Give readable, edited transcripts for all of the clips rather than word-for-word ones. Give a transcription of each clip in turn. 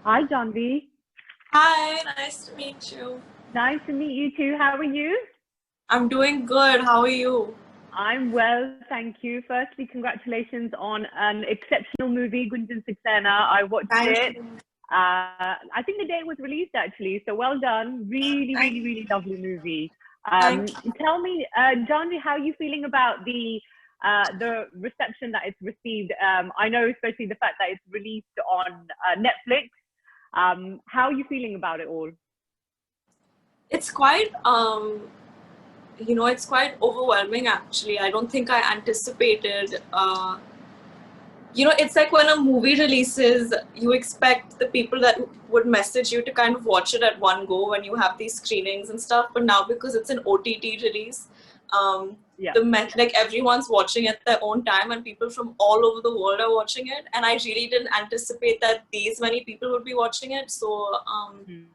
Hi, Janhvi. Hi, nice to meet you. Nice to meet you too. How are you? I'm doing good. How are you? I'm well, thank you. Firstly, congratulations on an exceptional movie, Gunjan Saxena. I watched Thank it. you. I think the day it was released actually, so well done. Really, Thank, really, really lovely movie. thank you. Tell me, Janhvi, how are you feeling about the reception that it's received? I know, especially the fact that it's released on Netflix. How are you feeling about it all? It's quite it's quite overwhelming actually. I don't think I anticipated it's like when a movie releases, you expect the people that would message you to kind of watch it at one go when you have these screenings and stuff. But now because it's an OTT release, um, Yeah. like everyone's watching at their own time, and people from all over the world are watching it. And I really didn't anticipate that these many people would be watching it. So Mhm.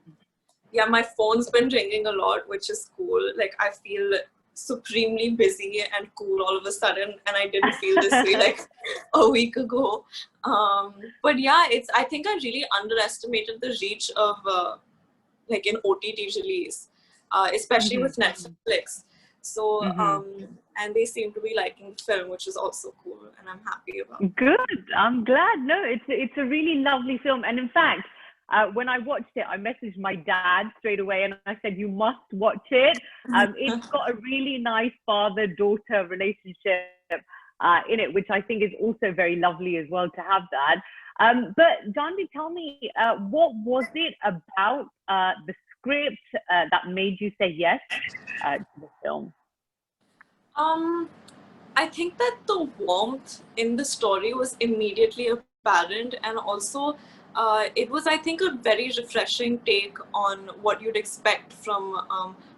yeah, my phone's been ringing a lot, which is cool. Like I feel supremely busy and cool all of a sudden, and I didn't feel this way like a week ago. But yeah, it's. I think I really underestimated the reach of like an OTT release, especially Mhm. with Netflix. So Mhm. and they seem to be liking the film, which is also cool, and I'm happy about that. Good. I'm glad. No, it's a really lovely film, and in fact, when I watched it, I messaged my dad straight away, and I said, "You must watch it." It's got a really nice father-daughter relationship in it, which I think is also very lovely as well to have that. But Janvi, tell me, what was it about the script that made you say yes to the film? Um, I think that the warmth in the story was immediately apparent, and also it was, I think, a very refreshing take on what you'd expect from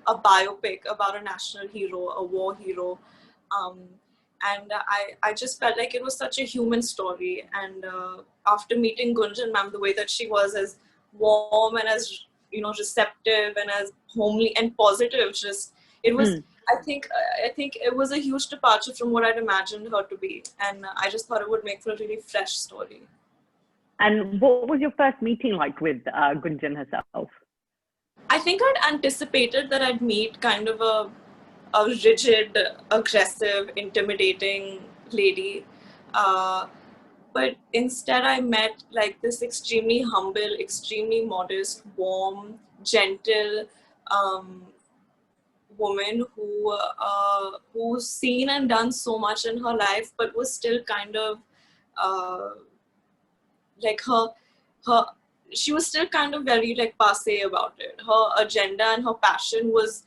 a biopic about a national hero, a war hero. Um, and I just felt like it was such a human story. And after meeting Gunjan ma'am, the way that she was as warm and as receptive and as homely and positive, just it was Mm. I think it was a huge departure from what I'd imagined her to be, and I just thought it would make for a really fresh story. And what was your first meeting like with Gunjan herself? I think I'd anticipated that I'd meet kind of a rigid, aggressive, intimidating lady, uh, but instead I met like this extremely humble, extremely modest, warm, gentle, um, woman who's seen and done so much in her life, but was still kind of uh, like her she was still kind of very like passe about it. Her agenda and her passion was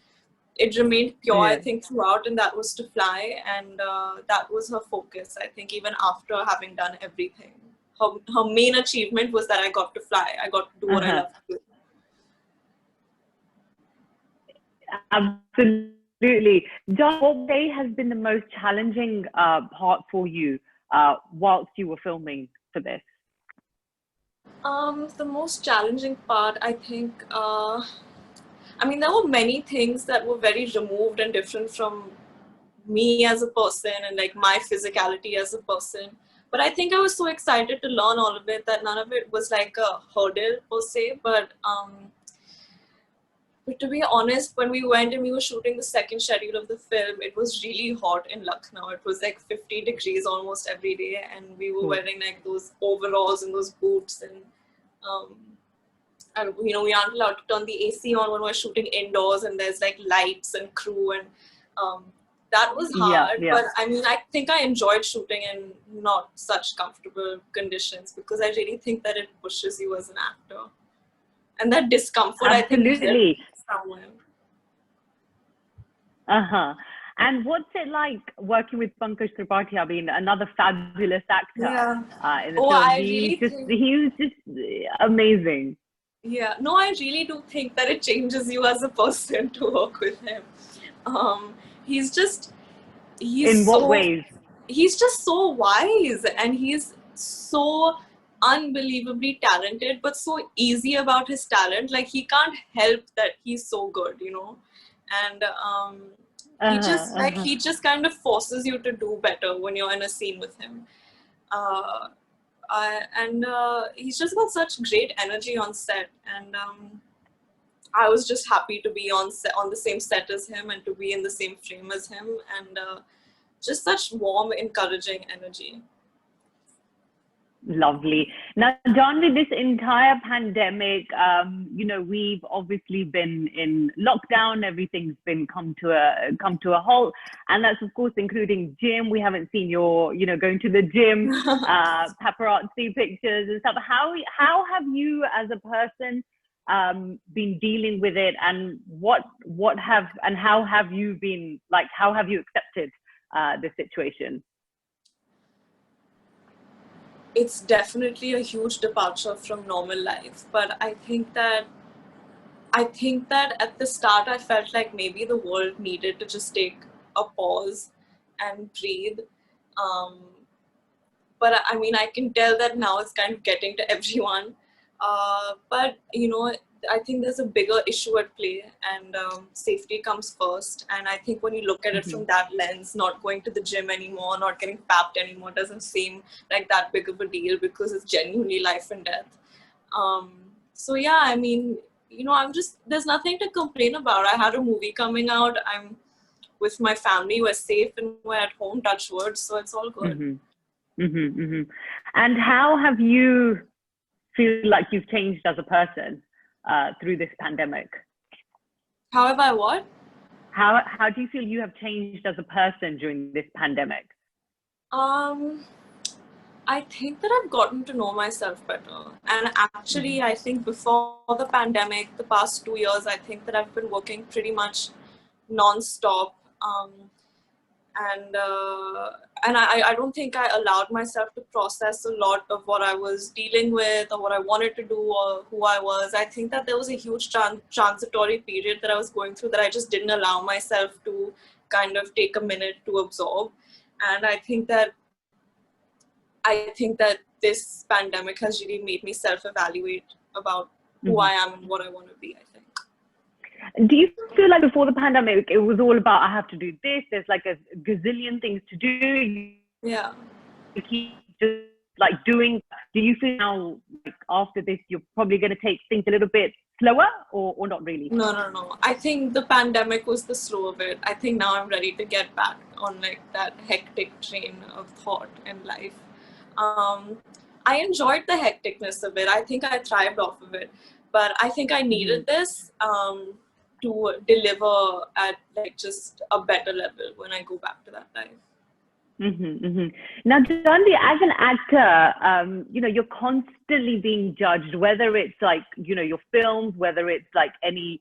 it remained pure, I Yeah. think, throughout, and that was to fly, and that was her focus. I think even after having done everything, her main achievement was that I got to fly. I got to do what I Uh-huh. love to do. Absolutely. John, what day has been the most challenging part for you whilst you were filming for this? The most challenging part, I think, I mean, there were many things that were very removed and different from me as a person and like my physicality as a person. But I think I was so excited to learn all of it that none of it was like a hurdle per se. But to be honest, when we went and we were shooting the second schedule of the film, it was really hot in Lucknow. It was like 50 degrees almost every day, and we were Oh. wearing like those overalls and those boots um, and we aren't allowed to turn the AC on when we're shooting indoors, and there's like lights and crew, and um, that was Yeah, hard. yeah. But I mean, I think I enjoyed shooting in not such comfortable conditions because I really think that it pushes you as an actor, and that discomfort I think helped Absolutely. somewhere. Uh-huh. And what's it like working with Pankaj Tripathi? I mean, another fabulous actor Yeah. in the Oh, film. I really think. He was just amazing. Yeah. No, I really do think that it changes you as a person to work with him. Um, he's just he's In what so ways? he's just so wise, and he's so unbelievably talented, but so easy about his talent. Like he can't help that he's so good. And Uh-huh, uh-huh. he just kind of forces you to do better when you're in a scene with him. uh, And he's just got such great energy on set, and I was just happy to be on the same set as him and to be in the same frame as him, and just such warm, encouraging energy. Lovely. Now, Janhvi, this entire pandemic, we've obviously been in lockdown. Everything's been come to a halt, and that's of course including gym. We haven't seen your, going to the gym, paparazzi pictures and stuff. How have you, as a person, been dealing with it, and how have you been, like, how have you accepted the situation? It's definitely a huge departure from normal life, but I think that at the start I felt like maybe the world needed to just take a pause and breathe. But I mean, I can tell that now it's kind of getting to everyone. But I think there's a bigger issue at play, and safety comes first. And I think when you look at it from that lens, not going to the gym anymore, not getting papped anymore, doesn't seem like that big of a deal, because it's genuinely life and death. So yeah, I mean, there's nothing to complain about. I had a movie coming out. I'm with my family. We're safe and we're at home, touch wood. So it's all good. And how have you feel like you've changed as a person through this pandemic? How have I what? How do you feel you have changed as a person during this pandemic? I think that I've gotten to know myself better. And actually, I think before the pandemic, the past 2 years, I think that I've been working pretty much non-stop. And I don't think I allowed myself to process a lot of what I was dealing with or what I wanted to do or who I was. I think that there was a huge transitory period that I was going through that I just didn't allow myself to kind of take a minute to absorb. And I think that this pandemic has really made me self-evaluate about who I am and what I want to be, I think. Do you feel like before the pandemic, it was all about, I have to do this, there's like a gazillion things to do? Yeah. You keep just like doing. Do you feel now, like, after this, you're probably going to take things a little bit slower, or not really? No. I think the pandemic was the slow bit. I think now I'm ready to get back on like that hectic train of thought and life. I enjoyed the hecticness of it. I think I thrived off of it, but I think I needed this to deliver at like just a better level when I go back to that life. Now, Janhvi, as an actor, you're constantly being judged, whether it's like, your films, whether it's like anything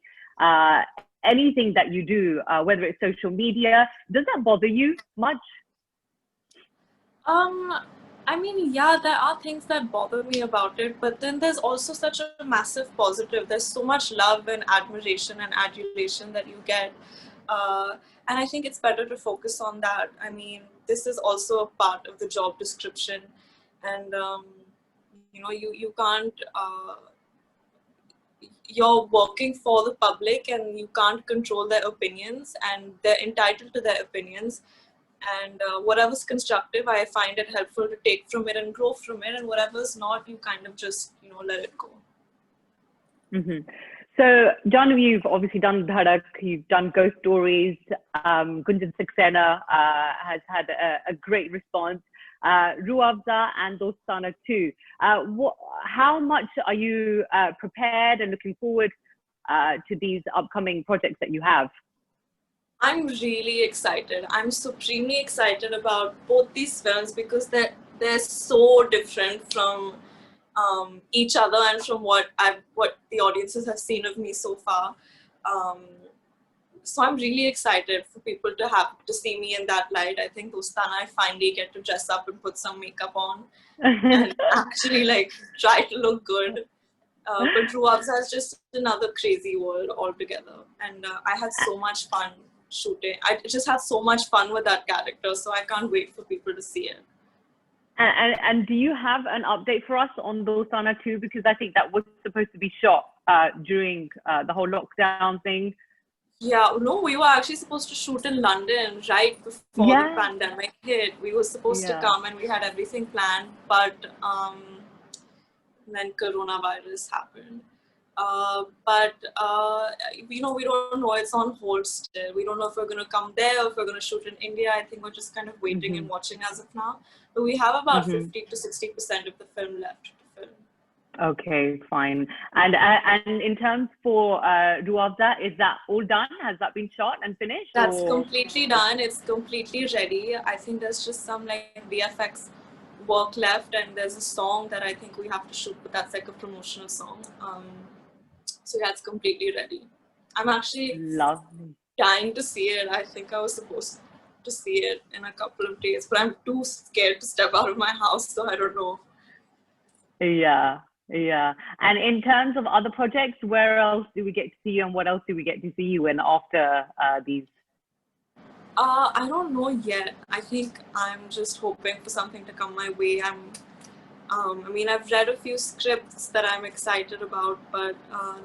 that you do, whether it's social media. Does that bother you much? I mean, yeah, there are things that bother me about it, but then there's also such a massive positive. There's so much love and admiration and adulation that you get. And I think it's better to focus on that. I mean, this is also a part of the job description. And, you can't, you're working for the public and you can't control their opinions, and they're entitled to their opinions. And whatever's constructive, I find it helpful to take from it and grow from it. And whatever's not, you kind of just, let it go. So, Janhvi, you've obviously done Dhadak, you've done Ghost Stories. Gunjan Saxena has had a great response. Ruh Afza and Dostana too. How much are you prepared and looking forward to these upcoming projects that you have? I'm really excited. I'm supremely excited about both these films because they're so different from each other and from what the audiences have seen of me so far. So I'm really excited for people to see me in that light. I think Dostana, I finally get to dress up and put some makeup on and actually like try to look good. But Ruh Afza is just another crazy world altogether. And I had so much fun shooting. I just had so much fun with that character, so I can't wait for people to see it. And do you have an update for us on Dostana too? Because I think that was supposed to be shot during the whole lockdown thing. Yeah, no, we were actually supposed to shoot in London right before the Yeah, pandemic hit. We were supposed to yeah. come and we had everything planned, but then coronavirus happened. But we don't know. It's on hold still. We don't know if we're gonna come there or if we're gonna shoot in India. I think we're just kind of waiting Mm-hmm. and watching as of now. But we have about Mm-hmm. 50 to 60% of the film left to film. Okay, fine. And in terms for Ruabza, is that all done? Has that been shot and finished, That's or? completely done. It's completely ready. I think there's just some like VFX work left, and there's a song that I think we have to shoot, but that's like a promotional song. So yeah, it's completely ready. I'm actually Lovely. dying to see it. I think I was supposed to see it in a couple of days, but I'm too scared to step out of my house, so I don't know. Yeah, yeah. And in terms of other projects, where else do we get to see you, and what else do we get to see you in after these? I don't know yet. I think I'm just hoping for something to come my way. I mean, I've read a few scripts that I'm excited about, but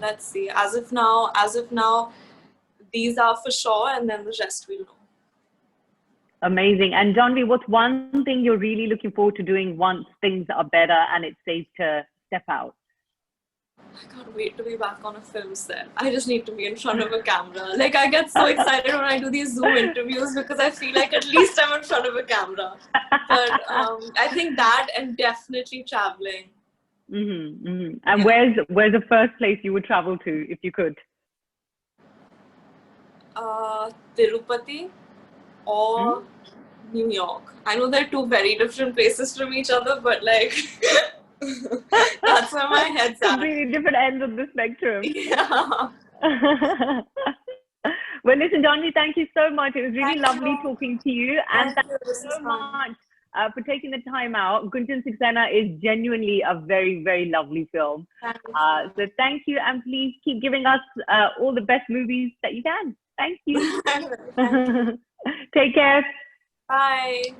let's see. As of now, these are for sure, and then the rest we'll know. Amazing. And Janhvi, what's one thing you're really looking forward to doing once things are better and it's safe to step out? I can't wait to be back on a film set. I just need to be in front of a camera. Like, I get so excited when I do these Zoom interviews because I feel like at least I'm in front of a camera. But I think that and definitely traveling. Mm-hmm, mm-hmm. And Yeah. where's the first place you would travel to if you could? Tirupati Hmm? or New York. I know they're two very different places from each other, but like that's where my head's at. Completely different ends of the spectrum. Yeah. Well, listen, Janhvi, thank you so much. It was really Thank lovely you. talking to you. And Thank thank you. This you is so fun. much for taking the time out. Gunjan Saxena is genuinely a very, very lovely film. Thank you. So thank you. And please keep giving us all the best movies that you can. Thank you. Thank you. Take care. Bye.